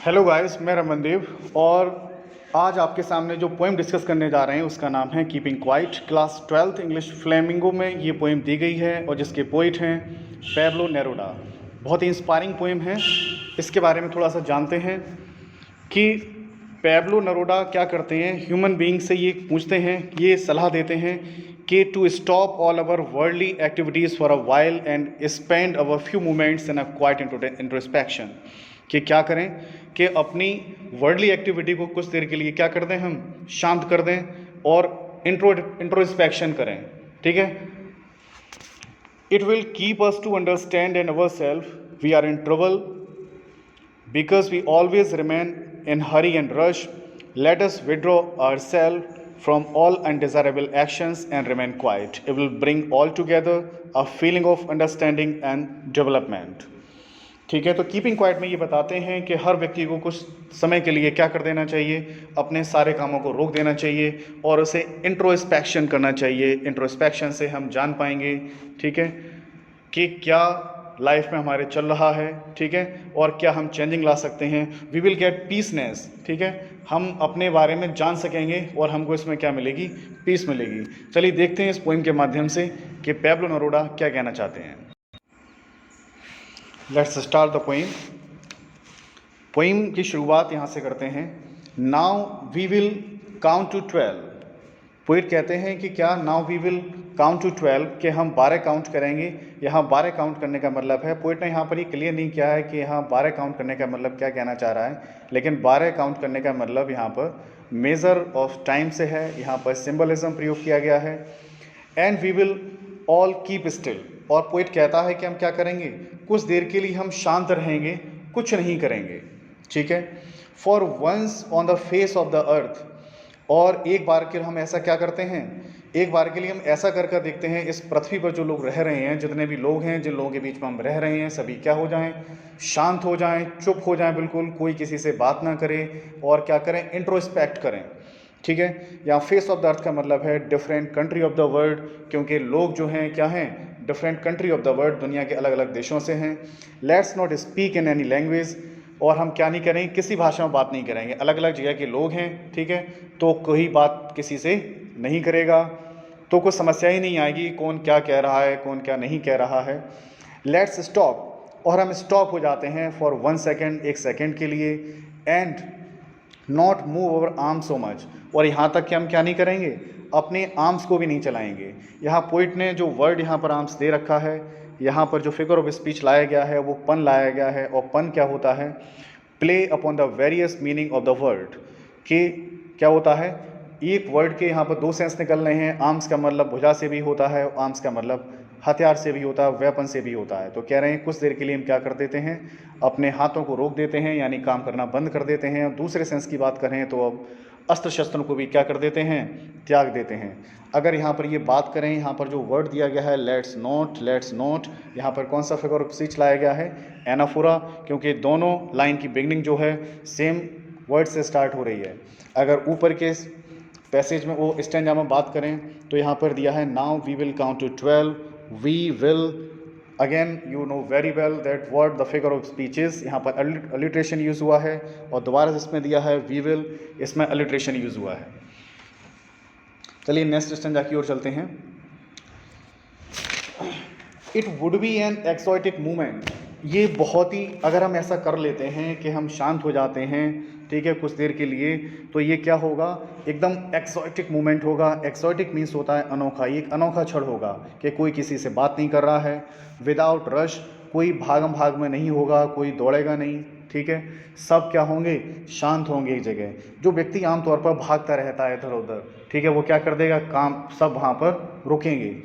Hello guys, मैं रमनदेव और आज आपके सामने जो पोएम डिस्कस करने जा रहे हैं उसका नाम है keeping quiet. Class 12th English flamingo में ये पोएम दी गई है और जिसके पोइट हैं पैब्लो नेरुदा। बहुत ही इंस्पायरिंग पोएम है। इसके बारे में थोड़ा सा जानते हैं कि पैब्लो नेरुदा क्या करते हैं। ह्यूमन बीइंग से ये पूछते हैं, ये सलाह देते हैं कि to stop all our worldly activities for a while and spend our few moments in a quiet introspection. कि क्या करें कि अपनी वर्ल्डली एक्टिविटी को कुछ देर के लिए क्या कर दें, हम शांत कर दें और इंट्रोस्पेक्शन करें। ठीक है। It will keep us to understand and our self we are in trouble because we always remain in hurry and rush. Let us withdraw ourselves from all undesirable actions and remain quiet. It will bring all together a feeling of understanding and development. ठीक है। तो keeping quiet में ये बताते हैं कि हर व्यक्ति को कुछ समय के लिए क्या कर देना चाहिए, अपने सारे कामों को रोक देना चाहिए और उसे इंट्रोस्पेक्शन करना चाहिए। इंट्रोस्पेक्शन से हम जान पाएंगे, ठीक है, कि क्या लाइफ में हमारे चल रहा है, ठीक है, और क्या हम चेंजिंग ला सकते हैं। वी विल गेट पीसनेस, ठीक है, हम अपने बारे में जान सकेंगे और हमको इसमें क्या मिलेगी, पीस मिलेगी। चलिए देखते हैं इस पोएम के माध्यम से कि पैब्लो नेरुदा क्या कहना चाहते हैं। Let's start the poem. Poem की शुरुआत यहाँ से करते हैं। Now we will count to 12। Poet कहते हैं कि क्या now we will count to 12, कि हम 12 काउंट करेंगे। यहाँ 12 काउंट करने का मतलब है, पोइट ने यहाँ पर ये क्लियर नहीं किया है कि यहाँ 12 काउंट करने का मतलब क्या कहना चाह रहा है, लेकिन 12 काउंट करने का मतलब यहाँ पर मेज़र ऑफ टाइम से है। यहाँ पर सिंबलिज्म प्रयोग किया गया है। And we will all keep still, और पोइट कहता है कि हम क्या करेंगे, कुछ देर के लिए हम शांत रहेंगे, कुछ नहीं करेंगे। ठीक है। For once on the face of the earth, और एक बार के हम ऐसा क्या करते हैं, एक बार के लिए हम ऐसा कर देखते हैं, इस पृथ्वी पर जो लोग रह रहे हैं, जितने भी लोग हैं, जिन लोगों के बीच में हम रह रहे हैं, सभी क्या हो जाएं, शांत हो जाएं, चुप हो जाएं, बिल्कुल कोई किसी से बात ना करे और क्या करें, इंट्रोस्पेक्ट करें। ठीक है। यहाँ फेस ऑफ द अर्थ का मतलब है different country of the world, क्योंकि लोग जो हैं क्या हैं, different country of the world, दुनिया के अलग अलग देशों से हैं। Let's not speak in any language, और हम क्या नहीं करेंगे, किसी भाषा में बात नहीं करेंगे। अलग अलग जगह के लोग हैं, ठीक है, तो कोई बात किसी से नहीं करेगा, तो कोई समस्या ही नहीं आएगी कौन क्या कह रहा है, कौन क्या नहीं कह रहा है। लेट्स स्टॉप, और हम स्टॉप हो जाते हैं फॉर 1 सेकेंड, 1 सेकेंड के लिए। And not move our arm so much, और यहाँ तक कि हम क्या नहीं करेंगे, अपने आर्म्स को भी नहीं चलाएंगे। यहाँ पोइट ने जो वर्ड यहाँ पर आर्म्स दे रखा है, यहाँ पर जो फिगर ऑफ स्पीच लाया गया है वो पन लाया गया है, और पन क्या होता है, play upon the various meaning of the word. कि क्या होता है, एक वर्ड के यहाँ पर 2 सेंस निकल रहे हैं। आर्म्स का मतलब भुजा से भी होता है, आर्म्स का मतलब हथियार से भी होता है, वेपन से भी होता है। तो कह रहे हैं कुछ देर के लिए हम क्या कर देते हैं, अपने हाथों को रोक देते हैं, यानी काम करना बंद कर देते हैं। दूसरे सेंस की बात करें तो अब अस्त्र शस्त्रों को भी क्या कर देते हैं, त्याग देते हैं। अगर यहाँ पर ये बात करें, यहाँ पर जो वर्ड दिया गया है लेट्स नोट, यहाँ पर कौन सा फिगर ऑफ स्पीच लाया गया है, एनाफोरा, क्योंकि दोनों लाइन की बिगनिंग जो है सेम वर्ड से स्टार्ट हो रही है। अगर ऊपर के पैसेज में वो स्टैंजा में बात करें तो यहाँ पर दिया है now we will count to 12, we will, again you know very well that word the figure of speech is, यहाँ पर अलिट्रेशन यूज़ हुआ है, और दोबारा इसमें दिया है वी विल, इसमें अलिट्रेशन यूज़ हुआ है। चलिए नेक्स्ट स्टैंजा की ओर चलते हैं। It would be an exotic movement, ये बहुत ही, अगर हम ऐसा कर लेते हैं कि हम शांत हो जाते हैं, ठीक है, कुछ देर के लिए, तो ये क्या होगा, एकदम एक्सोटिक मूवमेंट होगा। एक्सोटिक मीन्स होता है अनोखा, ये एक अनोखा क्षण होगा कि कोई किसी से बात नहीं कर रहा है। विदाउट रश, कोई भागम भाग में नहीं होगा, कोई दौड़ेगा नहीं, ठीक है, सब क्या होंगे, शांत होंगे एक जगह। जो व्यक्ति आमतौर पर भागता रहता है इधर उधर, ठीक है, वो क्या कर देगा, काम सब वहाँ पर रुकेंगे।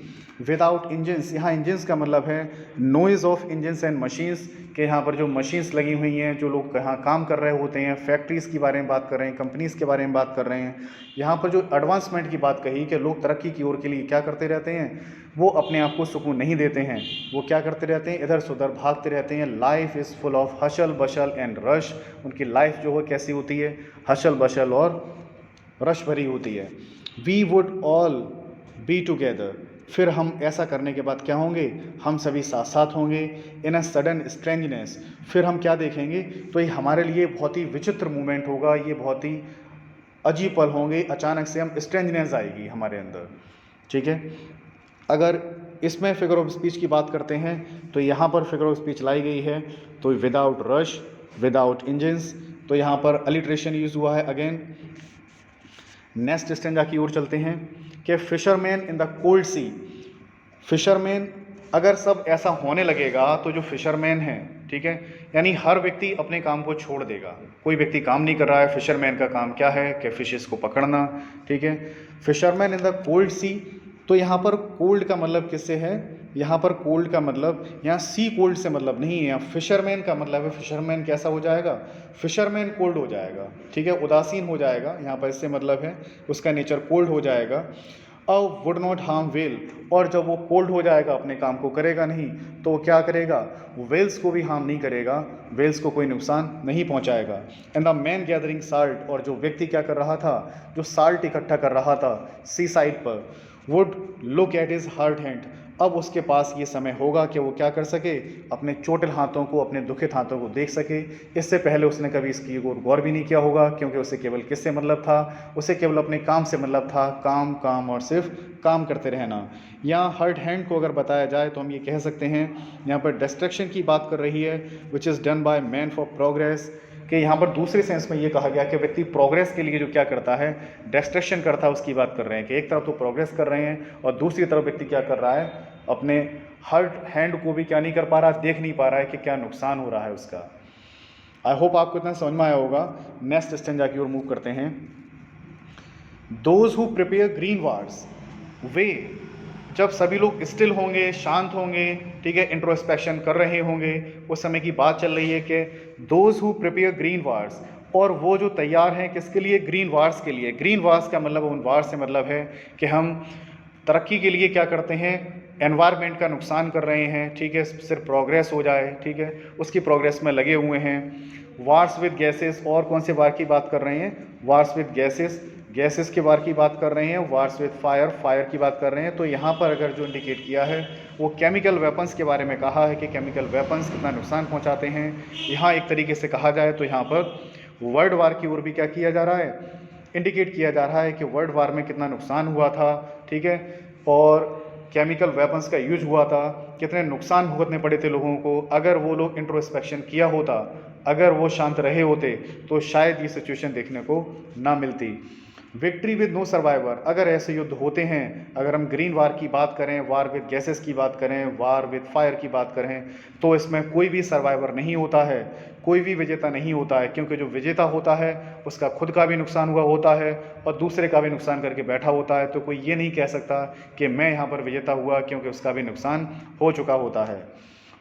विदाउट इंजन्स, यहाँ इंजन्स का मतलब है noise of engines and machines, के यहाँ पर जो मशीन्स लगी हुई हैं, जो लोग यहाँ काम कर रहे होते हैं, फैक्ट्रीज़ के बारे में बात कर रहे हैं, कंपनीज़ के बारे में बात कर रहे हैं। यहाँ पर जो एडवांसमेंट की बात कही कि लोग तरक्की की ओर के लिए क्या करते रहते हैं, वो अपने आप को सुकून नहीं देते हैं, वो क्या करते रहते हैं, इधर से उधर भागते रहते हैं। Life is full of hustle bustle and rush, उनकी लाइफ जो है कैसी होती है, हशल बशल और रश भरी होती है। We would all be together, फिर हम ऐसा करने के बाद क्या होंगे, हम सभी साथ साथ होंगे। इन अ सडन स्ट्रेंजनेस, फिर हम क्या देखेंगे, तो ये हमारे लिए बहुत ही विचित्र मूवमेंट होगा, ये बहुत ही अजीब पल होंगे, अचानक से हम स्ट्रेंजनेस आएगी हमारे अंदर, ठीक है। अगर इसमें फिगर ऑफ स्पीच की बात करते हैं तो यहाँ पर फिगर ऑफ स्पीच लाई गई है, तो विदाउट रश, विदाउट इंजन्स, तो यहाँ पर अलिट्रेशन यूज हुआ है अगेन। नेक्स्ट स्टेंजा की ओर चलते हैं कि fishermen in the cold sea, fishermen अगर सब ऐसा होने लगेगा तो जो फिशरमैन है, ठीक है, यानी हर व्यक्ति अपने काम को छोड़ देगा, कोई व्यक्ति काम नहीं कर रहा है, फिशरमैन का काम क्या है कि फिशेस को पकड़ना, ठीक है। फिशरमैन इन द कोल्ड सी, तो यहाँ पर कोल्ड का मतलब किससे है, यहाँ पर कोल्ड का मतलब यहाँ सी कोल्ड से मतलब नहीं है, यहाँ फिशरमैन का मतलब है, फिशरमैन कैसा हो जाएगा, फिशरमैन कोल्ड हो जाएगा, ठीक है, उदासीन हो जाएगा, यहाँ पर इससे मतलब है उसका नेचर कोल्ड हो जाएगा। अब वुड नॉट हार्म वेल, और जब वो कोल्ड हो जाएगा अपने काम को करेगा नहीं, तो वो क्या करेगा, वेल्स को भी हार्म नहीं करेगा, वेल्स को कोई नुकसान नहीं पहुंचाएगा। And the man gathering salt, और जो व्यक्ति क्या कर रहा था, जो साल्ट इकट्ठा कर रहा था सी साइड पर, would look at his hurt hand, अब उसके पास ये समय होगा कि वो क्या कर सके, अपने चोटिल हाथों को, अपने दुखित हाथों को देख सके। इससे पहले उसने कभी इसकी ओर गौर भी नहीं किया होगा, क्योंकि उसे केवल किससे मतलब था, उसे केवल अपने काम से मतलब था, काम काम और सिर्फ काम करते रहना। यहाँ हर्ट हैंड को अगर बताया जाए तो हम ये कह सकते हैं, यहाँ पर डिस्ट्रक्शन की बात कर रही है, which is done by man for progress, कि यहाँ पर दूसरे सेंस में ये कहा गया कि व्यक्ति प्रोग्रेस के लिए जो क्या करता है, डिस्ट्रक्शन करता है, उसकी बात कर रहे हैं कि एक तरफ तो प्रोग्रेस कर रहे हैं और दूसरी तरफ व्यक्ति क्या कर रहा है, अपने हर्ट हैंड को भी क्या नहीं कर पा रहा, देख नहीं पा रहा है कि क्या नुकसान हो रहा है उसका। आई होप आपको इतना समझ में आया होगा। नेक्स्ट स्टेंजा की ओर मूव करते हैं। Those who prepare green wards, वे, जब सभी लोग स्टिल होंगे, शांत होंगे, ठीक है, इंट्रोस्पेक्शन कर रहे होंगे, उस समय की बात चल रही है कि those who prepare green wars, और वो जो तैयार हैं किसके लिए, ग्रीन वार्स के लिए। ग्रीन वार्स का मतलब, उन वार्स से मतलब है कि हम तरक्की के लिए क्या करते हैं, एनवायरनमेंट का नुकसान कर रहे हैं, ठीक है, सिर्फ प्रोग्रेस हो जाए, ठीक है, उसकी प्रोग्रेस में लगे हुए हैं। वार्स विद गैसेस, और कौन से वार की बात कर रहे हैं, वार्स विद गैसेस, गैसेस के वार की बात कर रहे हैं। वार्स विद फायर, फायर की बात कर रहे हैं। तो यहाँ पर अगर जो इंडिकेट किया है वो केमिकल वेपन्स के बारे में कहा है कि केमिकल वेपन्स कितना नुकसान पहुँचाते हैं। यहाँ एक तरीके से कहा जाए तो यहाँ पर वर्ल्ड वार की ओर भी क्या किया जा रहा है, इंडिकेट किया जा रहा है कि वर्ल्ड वार में कितना नुकसान हुआ था, ठीक है, और केमिकल वेपन्स का यूज हुआ था, कितने नुकसान भुगतने पड़े थे लोगों को। अगर वो लोग इंट्रोस्पेक्शन किया होता, अगर वो शांत रहे होते, तो शायद ये सिचुएशन देखने को ना मिलती। विक्ट्री विद नो सर्वाइवर, अगर ऐसे युद्ध होते हैं, अगर हम ग्रीन वार की बात करें, वार विद गैसेस की बात करें, वार विद फायर की बात करें, तो इसमें कोई भी सर्वाइवर नहीं होता है, कोई भी विजेता नहीं होता है, क्योंकि जो विजेता होता है उसका खुद का भी नुकसान हुआ होता है और दूसरे का भी नुकसान करके बैठा होता है। तो कोई ये नहीं कह सकता कि मैं यहाँ पर विजेता हुआ, क्योंकि उसका भी नुकसान हो चुका होता है।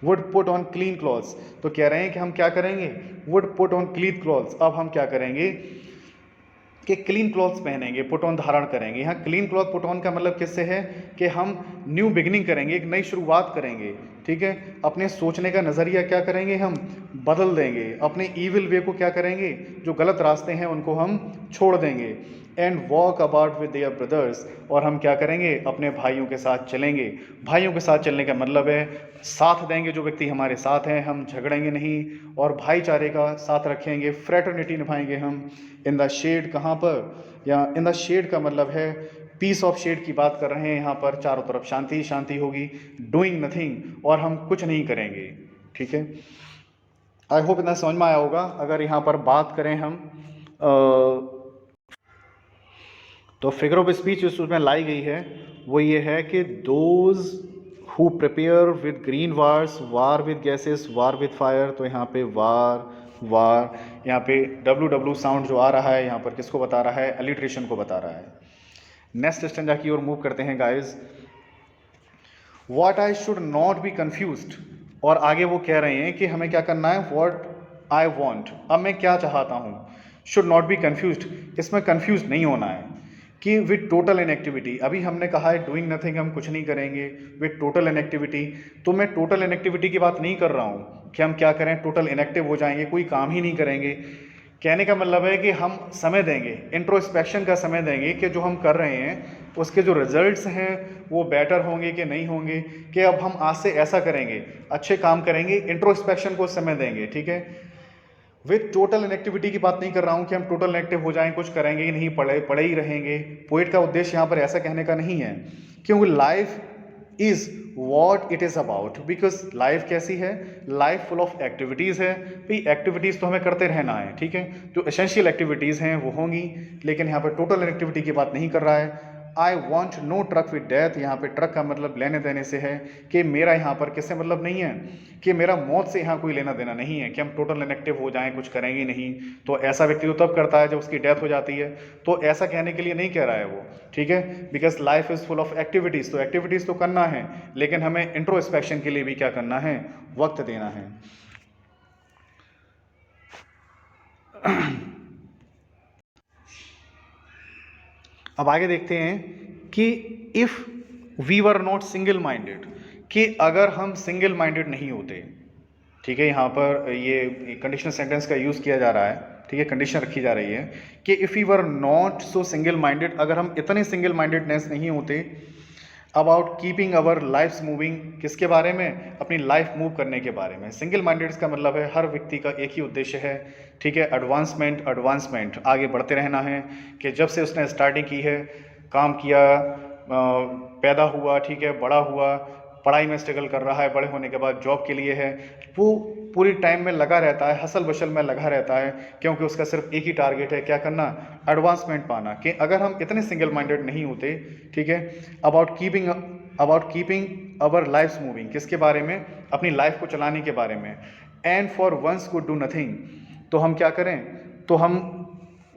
Would put on clean clothes, तो कह रहे हैं कि हम क्या करेंगे, would put on clean clothes, अब हम क्या करेंगे कि क्लीन क्लॉथ्स पहनेंगे, पुट ऑन धारण करेंगे। यहाँ क्लीन क्लॉथ पुट ऑन का मतलब किससे है कि हम न्यू बिगिनिंग करेंगे, एक नई शुरुआत करेंगे, ठीक है, अपने सोचने का नज़रिया क्या करेंगे, हम बदल देंगे, अपने ईविल वे को क्या करेंगे, जो गलत रास्ते हैं उनको हम छोड़ देंगे। And walk about with their brothers, और हम क्या करेंगे, अपने भाइयों के साथ चलेंगे। भाइयों के साथ चलने का मतलब है साथ देंगे, जो व्यक्ति हमारे साथ हैं, हम झगड़ेंगे नहीं और भाईचारे का साथ रखेंगे, फ्रेटर्निटी निभाएंगे हम। इन द शेड, कहाँ पर, या इन द शेड का मतलब है पीस ऑफ शेड की बात कर रहे हैं, यहाँ पर चारों तरफ शांति ही शांति होगी। डूइंग नथिंग, और हम कुछ नहीं करेंगे, ठीक है। आई होप इतना समझ में आया होगा। अगर यहाँ पर बात करें हम तो फिगर ऑफ स्पीच उसमें लाई गई है वो ये है कि those who prepare with green wars, war with gases, war with fire. तो यहाँ पे वार, वार, यहाँ पे WW साउंड जो आ रहा है यहाँ पर किसको बता रहा है, अलिट्रेशन को बता रहा है। नेक्स्ट स्टेंजा की ओर मूव करते हैं guys. What I should not be confused, और आगे वो कह रहे हैं कि हमें क्या करना है, व्हाट आई वांट, अब मैं क्या चाहता हूँ, शुड नॉट बी कंफ्यूज्ड, इसमें कंफ्यूज नहीं होना है। कि विद टोटल इनएक्टिविटी, अभी हमने कहा है डूइंग नथिंग, हम कुछ नहीं करेंगे, विद टोटल इनएक्टिविटी, तो मैं टोटल इनएक्टिविटी की बात नहीं कर रहा हूँ कि हम क्या करें, टोटल इनएक्टिव हो जाएंगे, कोई काम ही नहीं करेंगे। कहने का मतलब है कि हम समय देंगे, इंट्रोस्पेक्शन का समय देंगे कि जो हम कर रहे हैं उसके जो रिजल्ट्स हैं वो बेटर होंगे कि नहीं होंगे, कि अब हम आज से ऐसा करेंगे, अच्छे काम करेंगे, इंट्रोस्पेक्शन को समय देंगे। ठीक है, विद टोटल इनएक्टिविटी की बात नहीं कर रहा हूँ कि हम टोटल इनएक्टिव हो जाएं, कुछ करेंगे ही नहीं, पढ़े ही रहेंगे। पोइट का उद्देश्य यहाँ पर ऐसा कहने का नहीं है, क्योंकि life is what it is about, because life कैसी है, लाइफ फुल ऑफ एक्टिविटीज़ है भाई, एक्टिविटीज़ तो हमें करते रहना है। ठीक है, जो एसेंशियल एक्टिविटीज़ हैं वो होंगी, लेकिन यहाँ पर टोटल एक्टिविटी की बात नहीं कर रहा है। I want no truck with death, यहाँ पे ट्रक का मतलब लेने देने से है, कि मेरा यहाँ पर किससे मतलब नहीं है, कि मेरा मौत से यहाँ कोई लेना देना नहीं है, कि हम टोटल इनएक्टिव हो जाएं, कुछ करेंगे नहीं। तो ऐसा व्यक्ति तो तब करता है जब उसकी डेथ हो जाती है, तो ऐसा कहने के लिए नहीं कह रहा है वो। ठीक है, because life is full of activities, तो एक्टिविटीज़ तो करना है, लेकिन हमें इंट्रोस्पेक्शन के लिए भी क्या करना है, वक्त देना है। अब आगे देखते हैं कि if we were not single minded, कि अगर हम सिंगल माइंडेड नहीं होते। ठीक है, यहाँ पर ये कंडीशनल सेंटेंस का यूज़ किया जा रहा है। ठीक है, कंडीशन रखी जा रही है कि if we were not so single minded, अगर हम इतने सिंगल माइंडेडनेस नहीं होते about keeping our lives moving, किसके बारे में, अपनी लाइफ मूव करने के बारे में। सिंगल माइंडेड का मतलब है हर व्यक्ति का एक ही उद्देश्य है। ठीक है, एडवांसमेंट, एडवांसमेंट, आगे बढ़ते रहना है, कि जब से उसने स्टार्टिंग की है, काम किया, पैदा हुआ, ठीक है, बड़ा हुआ, पढ़ाई में स्ट्रगल कर रहा है, बड़े होने के बाद जॉब के लिए है, वो पूरी टाइम में लगा रहता है, हसल बशल में लगा रहता है, क्योंकि उसका सिर्फ एक ही टारगेट है, क्या करना, एडवांसमेंट पाना। कि अगर हम इतने सिंगल माइंडेड नहीं होते, ठीक है, about keeping our lives moving, किसके बारे में, अपनी लाइफ को चलाने के बारे में, and for once could do nothing, तो हम क्या करें, तो हम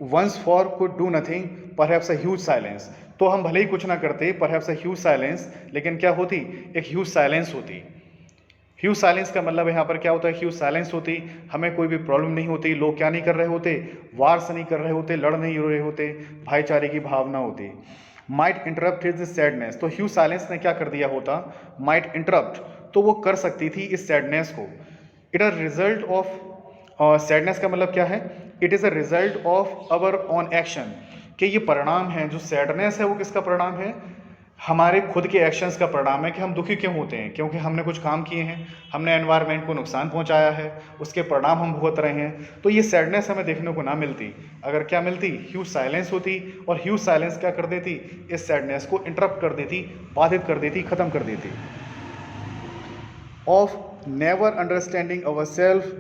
once for could do nothing perhaps a huge silence, तो हम भले ही कुछ ना करते, परहैप्स अ ह्यूज साइलेंस, लेकिन क्या होती, एक ह्यूज साइलेंस होती। ह्यूज साइलेंस का मतलब यहाँ पर क्या होता है, ह्यूज साइलेंस होती, हमें कोई भी प्रॉब्लम नहीं होती, लोग क्या नहीं कर रहे होते, वार से नहीं कर रहे होते, लड़ नहीं रहे होते, भाईचारे की भावना होती। माइट इंटरप्ट हिज सैडनेस, तो ह्यूज साइलेंस ने क्या कर दिया होता, माइट इंटरप्ट, तो वो कर सकती थी इस सैडनेस को। It a result of, sadness का मतलब क्या है, it is a result of our on action, कि ये परिणाम है, जो सैडनेस है वो किसका परिणाम है, हमारे खुद के एक्शंस का परिणाम है। कि हम दुखी क्यों होते हैं, क्योंकि हमने कुछ काम किए हैं, हमने एनवायरनमेंट को नुकसान पहुंचाया है, उसके परिणाम हम भुगत रहे हैं। तो ये सैडनेस हमें देखने को ना मिलती, अगर क्या मिलती, ह्यूज साइलेंस होती, और ह्यूज साइलेंस क्या कर देती, इस सैडनेस को इंटरप्ट कर देती, बाधित कर देती, ख़त्म कर देती। Of never understanding our self,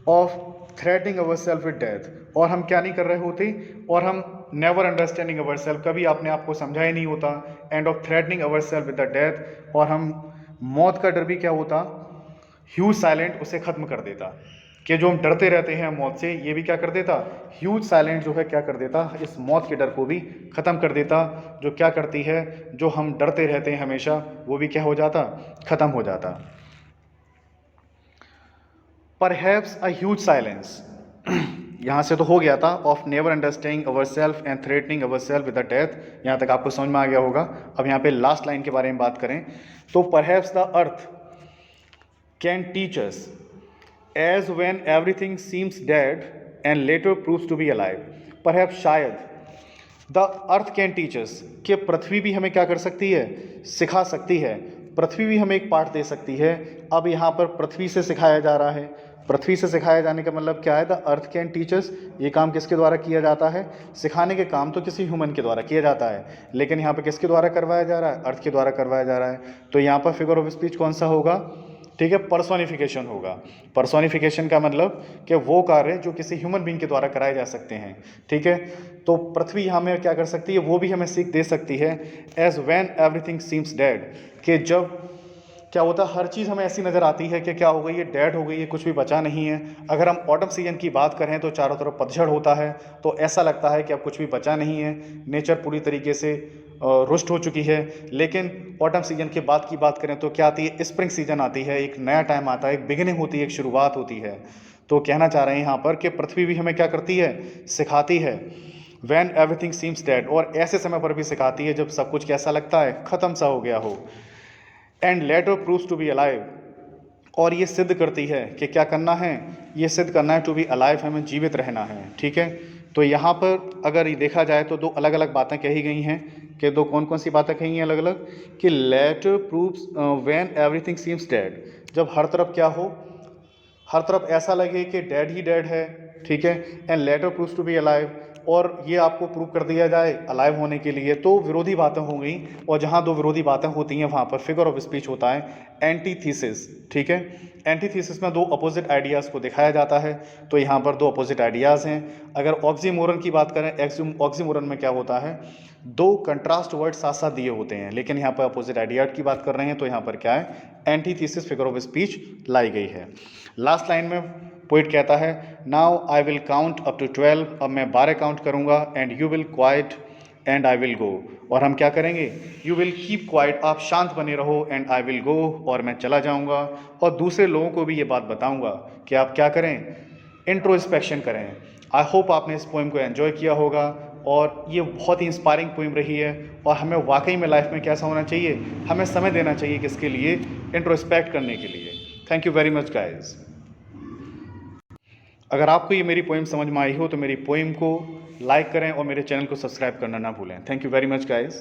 of threatening our self with death, और हम क्या नहीं कर रहे होते, और हम नेवर अंडरस्टैंडिंग अवर सेल्फ, कभी अपने आप को समझा ही नहीं होता, end of threatening our self with the death, और हम मौत का डर भी क्या होता, ह्यूज साइलेंट उसे ख़त्म कर देता। कि जो हम डरते रहते हैं मौत से, ये भी क्या कर देता, ह्यूज साइलेंट जो है क्या कर देता, इस मौत के डर को भी ख़त्म कर देता। जो क्या करती है, जो हम डरते रहते हैं हमेशा, वो भी क्या हो जाता, ख़त्म हो जाता। परहैप्स अ ह्यूज साइलेंस, यहाँ से तो हो गया था, of never understanding our self and threatening our self with the death, यहाँ तक आपको समझ में आ गया होगा। अब यहाँ पे लास्ट लाइन के बारे में बात करें तो, perhaps the earth can teach us as when everything seems dead and later proves to be alive, perhaps शायद, the earth can teach us, कि पृथ्वी भी हमें क्या कर सकती है, सिखा सकती है, पृथ्वी भी हमें एक पाठ दे सकती है। अब यहाँ पर पृथ्वी से सिखाया जा रहा है, पृथ्वी से सिखाया जाने का मतलब क्या है, द अर्थ कैन टीचर्स, ये काम किसके द्वारा किया जाता है, सिखाने के काम तो किसी ह्यूमन के द्वारा किया जाता है, लेकिन यहाँ पर किसके द्वारा करवाया जा रहा है, अर्थ के द्वारा करवाया जा रहा है। तो यहाँ पर फिगर ऑफ स्पीच कौन सा होगा, ठीक है, पर्सोनिफिकेशन होगा। पर्सोनिफिकेशन का मतलब कि वो कार्य जो किसी ह्यूमन बीइंग के द्वारा कराए जा सकते हैं। ठीक है, तो पृथ्वी हमें क्या कर सकती है, वो भी हमें सीख दे सकती है, as when everything seems dead, कि जब क्या होता है, हर चीज़ हमें ऐसी नज़र आती है कि क्या हो गई है, डेड हो गई है, कुछ भी बचा नहीं है। अगर हम ऑटम सीजन की बात करें तो चारों तरफ पतझड़ होता है, तो ऐसा लगता है कि अब कुछ भी बचा नहीं है, नेचर पूरी तरीके से रुष्ट हो चुकी है। लेकिन ऑटम सीजन के बाद की बात करें तो क्या आती है, स्प्रिंग सीजन आती है, एक नया टाइम आता है, एक बिगिनिंग होती है, एक शुरुआत होती है। तो कहना चाह रहे हैं यहाँ पर कि पृथ्वी भी हमें क्या करती है, सिखाती है, व्हेन एवरीथिंग सीम्स डेड, और ऐसे समय पर भी सिखाती है जब सब कुछ कैसा लगता है, ख़त्म सा हो गया हो, and later proves to be alive, और ये सिद्ध करती है कि क्या करना है, ये सिद्ध करना है टू बी अलाइव, हमें जीवित रहना है। ठीक है, तो यहाँ पर अगर ये देखा जाए तो दो अलग अलग बातें कही गई हैं कि दो कौन कौन सी बातें कही हैं अलग अलग, कि later proves when everything seems dead, जब हर तरफ क्या हो, हर तरफ ऐसा लगे कि डेड ही डेड है। ठीक है, and later proves to be alive, और ये आपको प्रूव कर दिया जाए अलाइव होने के लिए, तो विरोधी बातें हो गई। और जहाँ दो विरोधी बातें होती हैं वहाँ पर फिगर ऑफ स्पीच होता है एंटीथीसिस। ठीक है, एंटीथीसिस में दो अपोजिट आइडियाज़ को दिखाया जाता है, तो यहाँ पर दो अपोजिट आइडियाज़ हैं। अगर ऑक्सीमोरन की बात करें, ऑक्सीमोरन में क्या होता है, दो कंट्रास्ट वर्ड साथ साथ दिए होते हैं, लेकिन यहाँ पर अपोजिट आइडिया की बात कर रहे हैं, तो यहाँ पर क्या है, एंटीथीसिस फिगर ऑफ स्पीच लाई गई है। लास्ट लाइन में पोइट कहता है now I will count up to 12, अब मैं 12 काउंट करूंगा, and you will quiet and I will go, और हम क्या करेंगे, यू विल कीप क्वाइट, आप शांत बने रहो, एंड आई विल गो, और मैं चला जाऊंगा। और दूसरे लोगों को भी ये बात बताऊंगा कि आप क्या करें, इंट्रोस्पेक्शन करें। आई होप आपने इस पोइम को एंजॉय किया होगा, और ये बहुत ही इंस्पायरिंग पोइम रही है, और हमें वाकई में लाइफ में कैसा होना चाहिए, हमें समय देना चाहिए किसके लिए, इंट्रोस्पेक्ट करने के लिए। Thank you very much guys. अगर आपको ये मेरी पोइम समझ में आई हो तो मेरी पोइम को लाइक करें और मेरे चैनल को सब्सक्राइब करना ना भूलें। Thank you very much guys.